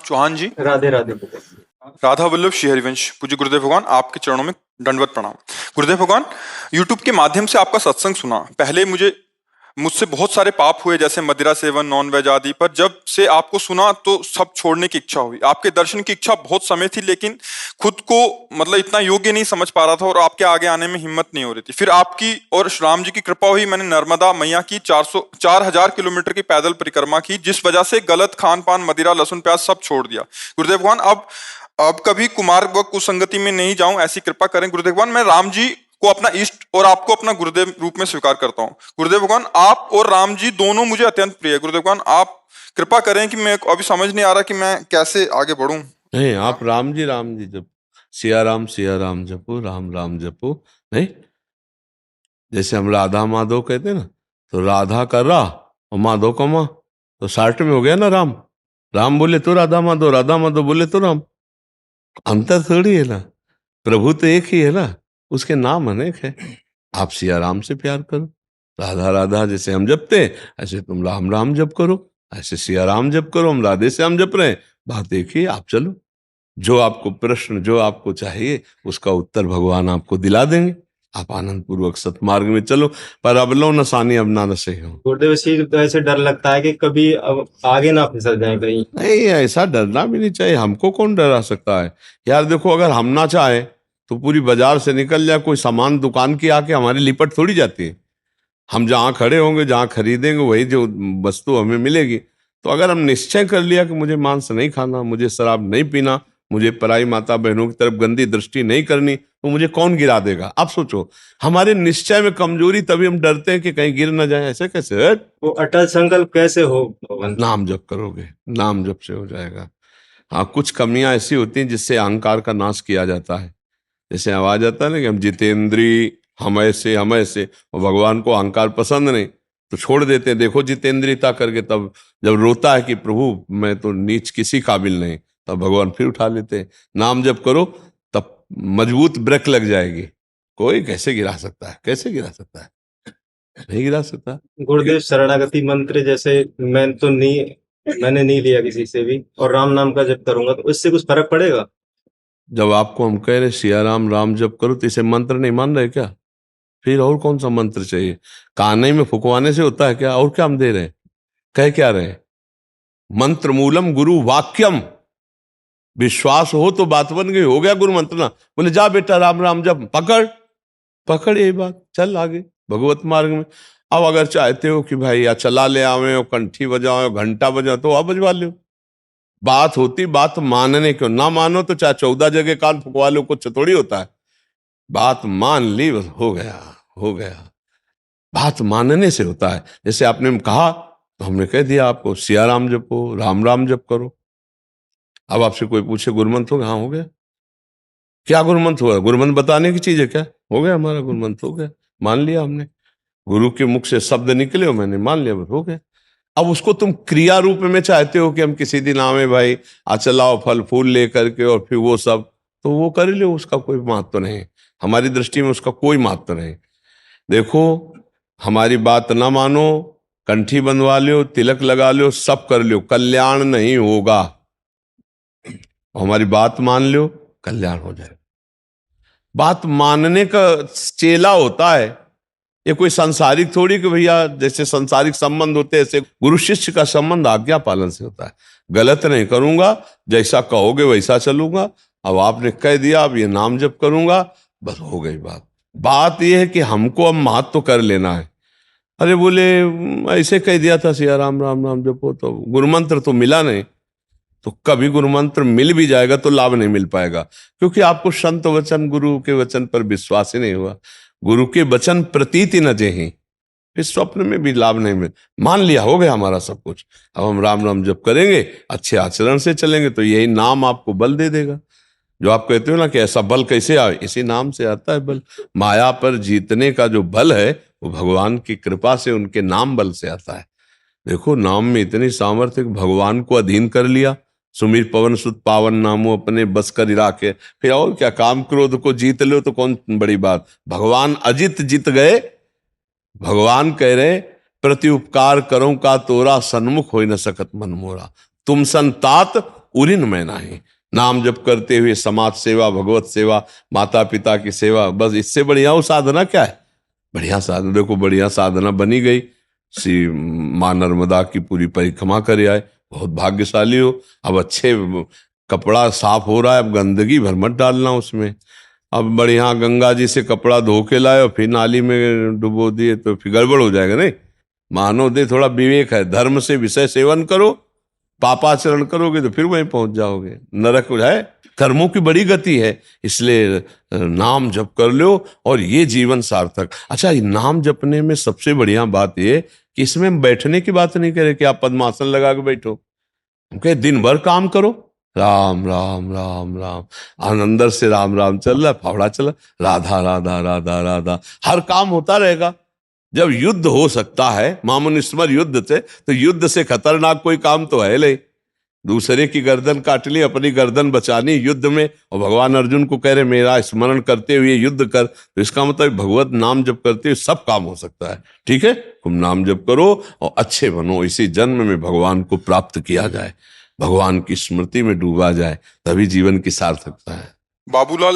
चौहान जी। राधे राधे। राधा वल्लभ श्री हरिवंश पूज्य गुरुदेव भगवान, आपके चरणों में दंडवत प्रणाम। गुरुदेव भगवान, यूट्यूब के माध्यम से आपका सत्संग सुना। पहले मुझसे बहुत सारे पाप हुए, जैसे मदिरा सेवन, नॉन वेज आदि, पर जब से आपको सुना तो सब छोड़ने की इच्छा हुई। आपके दर्शन की इच्छा बहुत समय थी, लेकिन खुद को मतलब इतना योग्य नहीं समझ पा रहा था और आपके आगे आने में हिम्मत नहीं हो रही थी। फिर आपकी और राम जी की कृपा हुई, मैंने नर्मदा मैया की 4,000 किलोमीटर की पैदल परिक्रमा की, जिस वजह से गलत खान पान, मदिरा, लहसुन, प्याज सब छोड़ दिया। गुरुदेव भगवान, अब कभी कुमार व कुसंगति में नहीं जाऊं, ऐसी कृपा करें गुरुदेव भगवान। मैं राम जी को अपना इष्ट और आपको अपना गुरुदेव रूप में स्वीकार करता हूँ। गुरुदेव भगवान, आप और राम जी दोनों मुझे अत्यंत प्रिय है। गुरुदेव भगवान, आप कृपा करें कि मैं अभी समझ नहीं आ रहा कि मैं कैसे आगे बढ़ूं। नहीं, आप राम जी जप, सिया राम जपो, राम राम जपो। नहीं, जैसे हम राधा माधव कहते हैं ना, तो राधा का रा और माधव का माँ, तो 60 में हो गया ना राम। राम बोले तो राधा माधव बोले तो राम। अंतर थोड़ी है ना, प्रभु तो एक ही है ना, उसके नाम अनेक है। आप सिया राम से प्यार करो, राधा राधा जैसे हम जपते ऐसे तुम राम राम जप करो, ऐसे सिया राम जप करो, हम राधे से हम जप रहे हैं, बात देखिए। आप चलो, जो आपको प्रश्न, जो आपको चाहिए उसका उत्तर भगवान आपको दिला देंगे। आप आनंद पूर्वक सतमार्ग में चलो, पर अब लो नसानी अब ना नशे हो। गुरुदेव, इसी तो ऐसे डर लगता है कि कभी अब आगे ना फिसल जाए कहीं। नहीं, ऐसा डरना भी नहीं चाहिए। हमको कौन डरा सकता है यार। देखो, अगर हम ना चाहे तो पूरी बाजार से निकल जाए कोई सामान, दुकान की आके हमारी लिपट थोड़ी जाती है। हम जहाँ खड़े होंगे, जहाँ खरीदेंगे, वही जो वस्तु हमें मिलेगी। तो अगर हम निश्चय कर लिया कि मुझे मांस नहीं खाना, मुझे शराब नहीं पीना, मुझे पराई माता बहनों की तरफ गंदी दृष्टि नहीं करनी, तो मुझे कौन गिरा देगा। आप सोचो, हमारे निश्चय में कमजोरी, तभी हम डरते हैं कि कहीं गिर ना जाए। ऐसे कैसे? वो अटल संकल्प कैसे हो भगवान? नाम जप करोगे, नाम जप से हो जाएगा। हाँ, कुछ कमियां ऐसी होती हैं जिससे अहंकार का नाश किया जाता है। जैसे आवाज आता है ना कि हम जितेंद्री, हम ऐसे, और भगवान को अहंकार पसंद नहीं तो छोड़ देते हैं। देखो जितेंद्रियता करके, तब जब रोता है कि प्रभु मैं तो नीच किसी काबिल नहीं, तब भगवान फिर उठा लेते हैं। नाम जप करो, तब मजबूत ब्रेक लग जाएगी। कोई कैसे गिरा सकता है? कैसे गिरा सकता है? नहीं गिरा सकता। गुरुदेव, शरणागति मंत्र जैसे मैंने नहीं लिया किसी से भी, और राम नाम का जप करूंगा तो इससे कुछ फर्क पड़ेगा? जब आपको हम कह रहे सिया राम राम जप करो, तो इसे मंत्र नहीं मान रहे क्या? फिर और कौन सा मंत्र चाहिए? काने में फुकवाने से होता है क्या? और क्या हम दे रहे हैं? कह क्या रहे हैं? मंत्र मूलम गुरु वाक्यम। विश्वास हो तो बात बन गई, हो गया गुरु मंत्र ना। बोले जा बेटा राम राम जप, पकड़ पकड़, यही बात, चल आगे भगवत मार्ग में। अब अगर चाहते हो कि भाई या चला ले आवे, कंठी बजाओ, घंटा बजाओ, तो आप बजवा लो। बात होती बात मानने क्यों, ना मानो तो चाहे 14 जगह कान फुकवा लो, कुछ थोड़ी होता है। बात मान ली, बस हो गया, हो गया। बात मानने से होता है। जैसे आपने कहा तो हमने कह दिया आपको, सिया राम जपो, राम राम जप करो। अब आपसे कोई पूछे गुरुमंत्र हो गया? हाँ, हो गया। क्या गुरुमंत्र हुआ? गुरुमंत्र बताने की चीज है क्या? हो गया, हमारा गुरुमंत्र हो गया, मान लिया हमने। गुरु के मुख से शब्द निकले हो, मैंने मान लिया, बस हो गया। अब उसको तुम क्रिया रूप में चाहते हो कि हम किसी दिन आवे भाई, चलाओ फल फूल लेकर के, और फिर वो सब, तो वो कर लो, उसका कोई महत्व नहीं। हमारी दृष्टि में उसका कोई महत्व नहीं। देखो, हमारी बात ना मानो, कंठी बंधवा लो, तिलक लगा लो, सब कर लो, कल्याण नहीं होगा। हमारी बात मान लो, कल्याण हो जाएगा। बात मानने का चेला होता है, ये कोई सांसारिक थोड़ी कि भैया जैसे सांसारिक संबंध होते हैं, ऐसे गुरु शिष्य का संबंध आज्ञा पालन से होता है। गलत नहीं करूंगा, जैसा कहोगे वैसा चलूंगा। अब आपने कह दिया, अब ये नाम जप करूंगा, बस हो गई बात। बात यह है कि हमको अब महत्व कर लेना है। अरे बोले ऐसे कह दिया था सिया राम राम राम जपो, तो गुरुमंत्र तो मिला नहीं। तो कभी गुरुमंत्र मिल भी जाएगा तो लाभ नहीं मिल पाएगा, क्योंकि आपको संत वचन, गुरु के वचन पर विश्वास ही नहीं हुआ। गुरु के वचन प्रतीति न जेहि, फिर स्वप्न में भी लाभ नहीं मिल। मान लिया, हो गया हमारा सब कुछ। अब हम राम राम जप करेंगे, अच्छे आचरण से चलेंगे, तो यही नाम आपको बल दे देगा। जो आप कहते हो ना कि ऐसा बल कैसे आए, इसी नाम से आता है बल। माया पर जीतने का जो बल है, वो भगवान की कृपा से, उनके नाम बल से आता है। देखो, नाम में इतनी सामर्थ्य, भगवान को अधीन कर लिया। सुमीर पवन सुत पावन नामो अपने बस कर राखे। फिर और क्या, काम क्रोध को जीत लो तो कौन बड़ी बात। भगवान अजित जीत गए। भगवान कह रहे, प्रति उपकार करो का तोरा, सन्मुख हो न सकत मन मोरा। तुम संतात उरिन मैं नाही। नाम जप करते हुए समाज सेवा, भगवत सेवा, माता पिता की सेवा, बस इससे बढ़िया वो साधना क्या है? बढ़िया साधना, देखो बढ़िया साधना बनी गई। श्री माँ नर्मदा की पूरी परिक्रमा करे आए, बहुत भाग्यशाली हो। अब अच्छे कपड़ा साफ हो रहा है, अब गंदगी भर मत डालना उसमें। अब बढ़िया गंगा जी से कपड़ा धो के लाए और फिर नाली में डुबो दिए तो फिर गड़बड़ हो जाएगा। नहीं, मानव दे थोड़ा विवेक है, धर्म से विषय सेवन करो, पापाचरण करोगे तो फिर वहीं पहुंच जाओगे, नरक है। कर्मों की बड़ी गति है, इसलिए नाम जप कर लो और ये जीवन सार्थक। अच्छा, ये नाम जपने में सबसे बढ़िया बात ये कि इसमें बैठने की बात नहीं करे कि आप पद्मासन लगा के बैठो। ओके, दिन भर काम करो, राम राम राम राम, अंदर से राम राम चल रहा है, फावड़ा चल रहा, राधा राधा राधा राधा, हर काम होता रहेगा। जब युद्ध हो सकता है, मामून स्मर युद्ध से, तो युद्ध से खतरनाक कोई काम तो है नहीं। दूसरे की गर्दन काट ली, अपनी गर्दन बचानी युद्ध में, और भगवान अर्जुन को कह रहे मेरा स्मरण करते हुए युद्ध कर, तो इसका मतलब भगवत नाम जप करते हुए सब काम हो सकता है। ठीक है, तुम नाम जप करो और अच्छे बनो, इसी जन्म में भगवान को प्राप्त किया जाए, भगवान की स्मृति में डूबा जाए, तभी जीवन की सार्थकता है। बाबूलाल